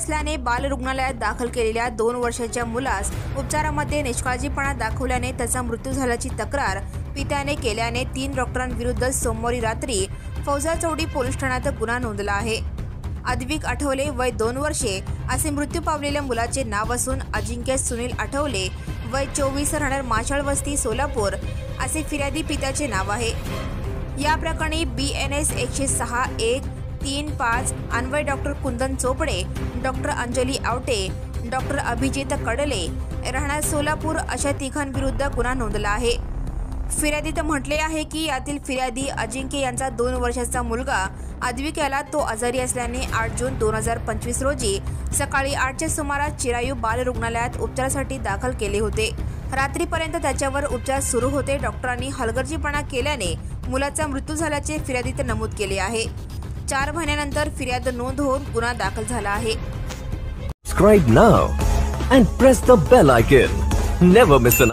असल्याने बाल रुग्णालयात दाखल केलेल्या 2 वर्षाच्या मुलास उपचारामध्ये निष्काळजीपणा दाखवल्याने त्याचा मृत्यू झाल्याची तक्रार पित्याने केल्याने 3 डॉक्टरांविरुद्ध सोमवारी रात्री फौजा चौडी पोलीस ठाण्यात गुन्हा नोंदला आहे। अद्विक आठवले वय 2 वर्षे असे मृत्यू पावलेल्या मुलाचे नाव असून अजिंक्य सुनील आठवले वय 24 राहणार माशाळ वस्ती सोलापूर असे फिर्यादी पित्याचे नाव आहे। या प्रकरणी BNS 106-135 अन्वय डॉक्टर कुंदन चोपडे, डॉक्टर अंजली आवटे, डॉक्टर अभिजित कडले राहणार सोलापूर अशा तिघांविरुद्ध गुन्हा नोंदला आहे। फिर्यादीत म्हटले आहे की यातील फिर्यादी अजिंक्य यांचा 2 वर्षाचा मुलगा अद्विक याला तो आजारी असल्याने 8 जून 2025 रोजी सकाळी 8च्या सुमारास चिरायू बाल रुग्णालयात उपचारासाठी दाखल केले होते। रात्रीपर्यंत त्याच्यावर उपचार सुरू होते। डॉक्टरांनी हलगर्जीपणा केल्याने मुलाचा मृत्यू झाल्याचे फिर्यादीत नमूद केले आहे। 4 महिन्यानंतर फिर्याद नोंद होऊन गुन्हा दाखल झाला आहे। Subscribe now and press the bell icon. Never miss an